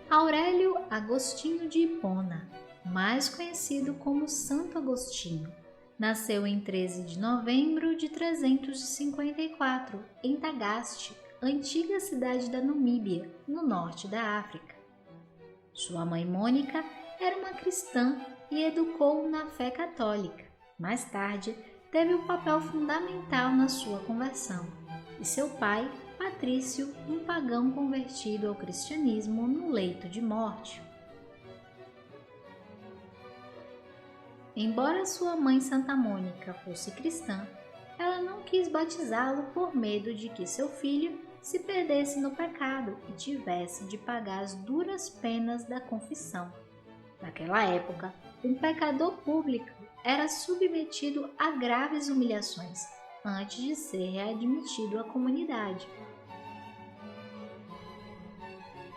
Aurélio Agostinho de Hipona, mais conhecido como Santo Agostinho, nasceu em 13 de novembro de 354, em Tagaste, antiga cidade da Namíbia, no norte da África. Sua mãe Mônica era uma cristã e educou-o na fé católica. Mais tarde, teve um papel fundamental na sua conversão, e seu pai, Patrício, um pagão convertido ao cristianismo no leito de morte. Embora sua mãe Santa Mônica fosse cristã, ela não quis batizá-lo por medo de que seu filho se perdesse no pecado e tivesse de pagar as duras penas da confissão. Naquela época, um pecador público era submetido a graves humilhações antes de ser readmitido à comunidade.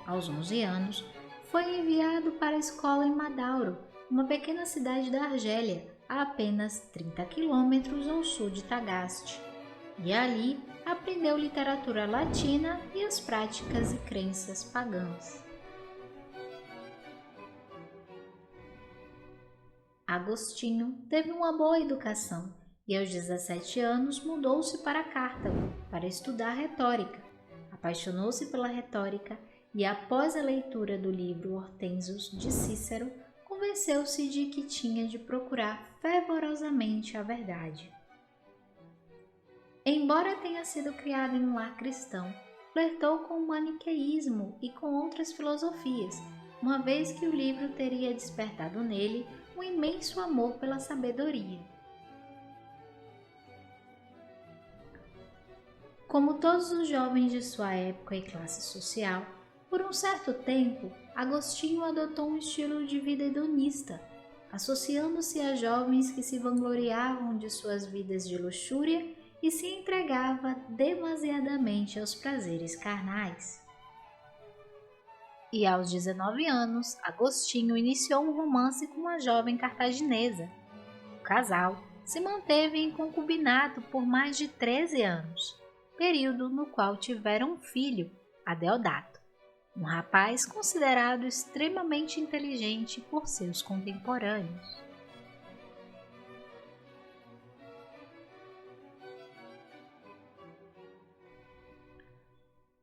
Aos 11 anos, foi enviado para a escola em Madauro, uma pequena cidade da Argélia, a apenas 30 quilômetros ao sul de Tagaste. E ali aprendeu literatura latina e as práticas e crenças pagãs. Agostinho teve uma boa educação e aos 17 anos mudou-se para Cartago para estudar retórica. Apaixonou-se pela retórica e, após a leitura do livro Hortensius de Cícero, convenceu-se de que tinha de procurar fervorosamente a verdade. Embora tenha sido criado em um lar cristão, flertou com o maniqueísmo e com outras filosofias, uma vez que o livro teria despertado nele um imenso amor pela sabedoria. Como todos os jovens de sua época e classe social, por um certo tempo, Agostinho adotou um estilo de vida hedonista, associando-se a jovens que se vangloriavam de suas vidas de luxúria e se entregava demasiadamente aos prazeres carnais. E aos 19 anos, Agostinho iniciou um romance com uma jovem cartaginesa. O casal se manteve em concubinato por mais de 13 anos, período no qual tiveram um filho, Adeodato, um rapaz considerado extremamente inteligente por seus contemporâneos.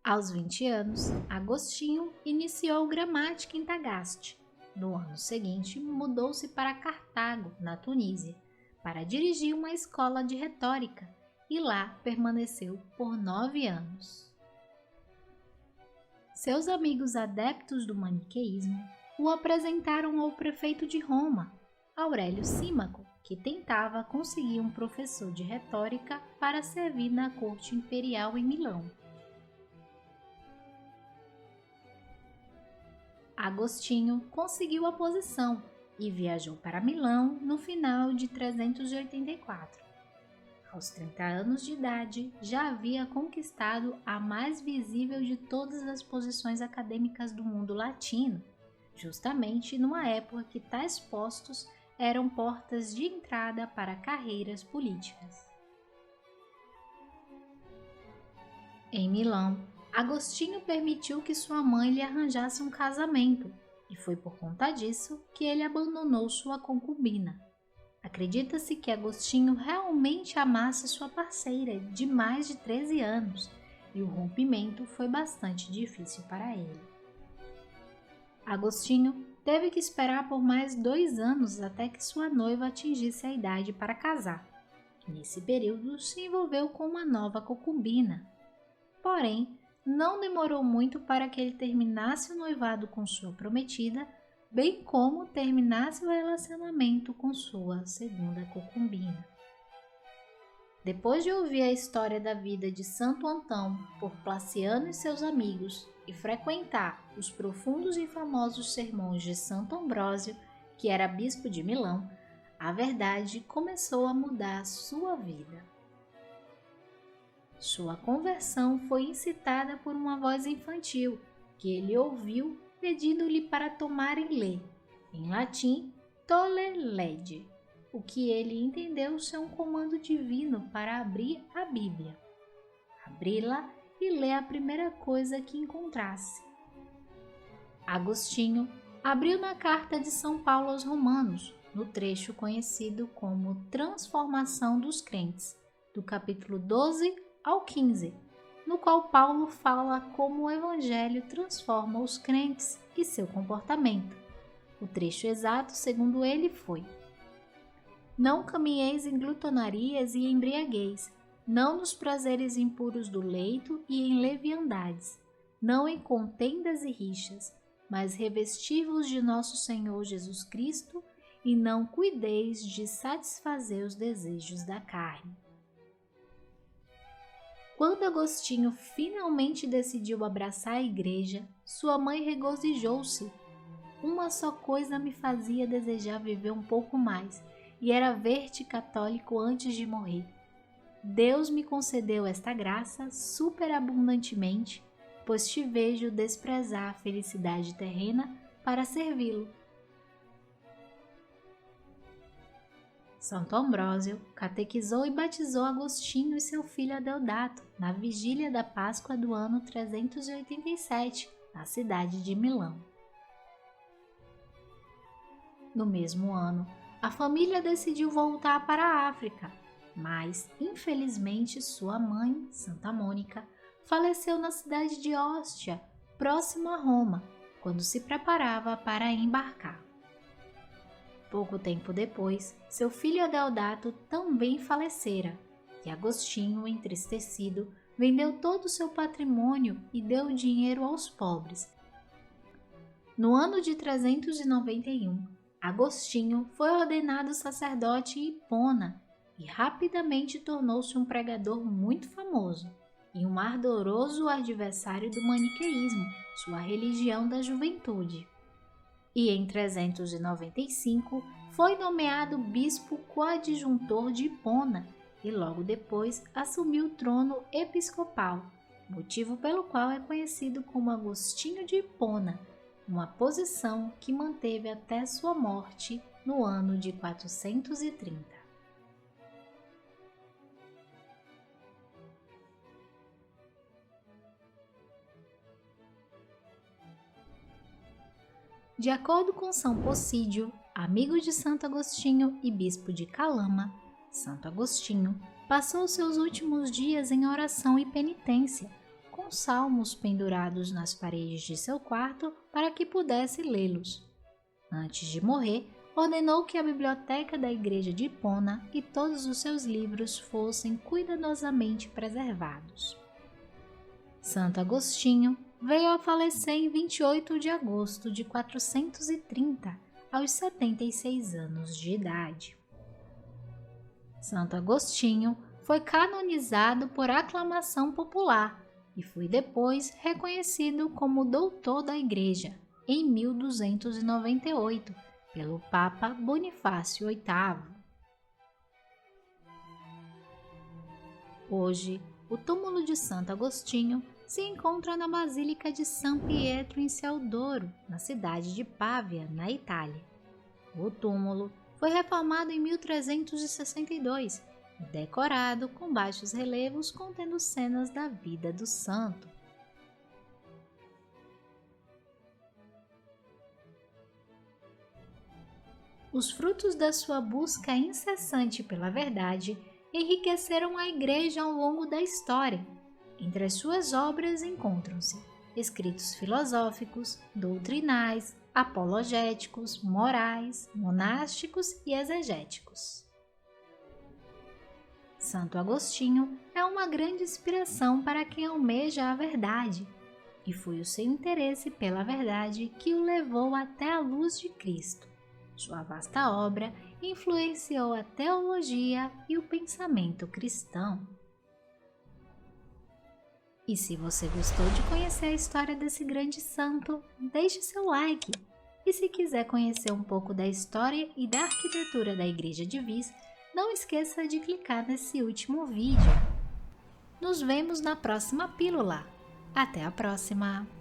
Aos 20 anos, Agostinho iniciou gramática em Tagaste. No ano seguinte, mudou-se para Cartago, na Tunísia, para dirigir uma escola de retórica e lá permaneceu por 9 anos. Seus amigos adeptos do maniqueísmo o apresentaram ao prefeito de Roma, Aurélio Símaco, que tentava conseguir um professor de retórica para servir na corte imperial em Milão. Agostinho conseguiu a posição e viajou para Milão no final de 384. Aos 30 anos de idade, já havia conquistado a mais visível de todas as posições acadêmicas do mundo latino, justamente numa época que tais postos eram portas de entrada para carreiras políticas. Em Milão, Agostinho permitiu que sua mãe lhe arranjasse um casamento, e foi por conta disso que ele abandonou sua concubina. Acredita-se que Agostinho realmente amasse sua parceira de mais de 13 anos, e o rompimento foi bastante difícil para ele. Agostinho teve que esperar por mais 2 anos até que sua noiva atingisse a idade para casar. Nesse período, se envolveu com uma nova concubina. Porém, não demorou muito para que ele terminasse o noivado com sua prometida, bem como terminasse o relacionamento com sua segunda concubina. Depois de ouvir a história da vida de Santo Antão por Placiano e seus amigos e frequentar os profundos e famosos sermões de Santo Ambrósio, que era bispo de Milão, a verdade começou a mudar sua vida. Sua conversão foi incitada por uma voz infantil que ele ouviu pedindo-lhe para tomar e ler, em latim, tolle lege, o que ele entendeu ser um comando divino para abrir a Bíblia. Abri-la e ler a primeira coisa que encontrasse. Agostinho abriu na carta de São Paulo aos Romanos, no trecho conhecido como Transformação dos Crentes, do capítulo 12 ao 15, no qual Paulo fala como o Evangelho transforma os crentes e seu comportamento. O trecho exato, segundo ele, foi: Não caminheis em glutonarias e embriagueis, não nos prazeres impuros do leito e em leviandades, não em contendas e rixas, mas revesti-vos de nosso Senhor Jesus Cristo e não cuideis de satisfazer os desejos da carne. Quando Agostinho finalmente decidiu abraçar a igreja, sua mãe regozijou-se. Uma só coisa me fazia desejar viver um pouco mais, e era ver-te católico antes de morrer. Deus me concedeu esta graça superabundantemente, pois te vejo desprezar a felicidade terrena para servi-lo. Santo Ambrósio catequizou e batizou Agostinho e seu filho Adeodato na vigília da Páscoa do ano 387, na cidade de Milão. No mesmo ano, a família decidiu voltar para a África, mas, infelizmente, sua mãe, Santa Mônica, faleceu na cidade de Ostia, próximo a Roma, quando se preparava para embarcar. Pouco tempo depois, seu filho Adeodato também falecera, e Agostinho, entristecido, vendeu todo o seu patrimônio e deu o dinheiro aos pobres. No ano de 391, Agostinho foi ordenado sacerdote em Hipona e rapidamente tornou-se um pregador muito famoso e um ardoroso adversário do maniqueísmo, sua religião da juventude. E em 395 foi nomeado bispo coadjuntor de Hipona e logo depois assumiu o trono episcopal, motivo pelo qual é conhecido como Agostinho de Hipona, uma posição que manteve até sua morte no ano de 430. De acordo com São Possídio, amigo de Santo Agostinho e bispo de Calama, Santo Agostinho passou seus últimos dias em oração e penitência, com salmos pendurados nas paredes de seu quarto para que pudesse lê-los. Antes de morrer, ordenou que a biblioteca da igreja de Hipona e todos os seus livros fossem cuidadosamente preservados. Santo Agostinho veio a falecer em 28 de agosto de 430, aos 76 anos de idade. Santo Agostinho foi canonizado por aclamação popular e foi depois reconhecido como doutor da Igreja em 1298 pelo Papa Bonifácio VIII. Hoje, o túmulo de Santo Agostinho se encontra na Basílica de San Pietro in Celdoro, na cidade de Pávia, na Itália. O túmulo foi reformado em 1362 e decorado com baixos relevos contendo cenas da vida do santo. Os frutos da sua busca incessante pela verdade enriqueceram a Igreja ao longo da história. Entre as suas obras encontram-se escritos filosóficos, doutrinais, apologéticos, morais, monásticos e exegéticos. Santo Agostinho é uma grande inspiração para quem almeja a verdade, e foi o seu interesse pela verdade que o levou até a luz de Cristo. Sua vasta obra influenciou a teologia e o pensamento cristão. E se você gostou de conhecer a história desse grande santo, deixe seu like. E se quiser conhecer um pouco da história e da arquitetura da Igreja de Vis, não esqueça de clicar nesse último vídeo. Nos vemos na próxima pílula. Até a próxima!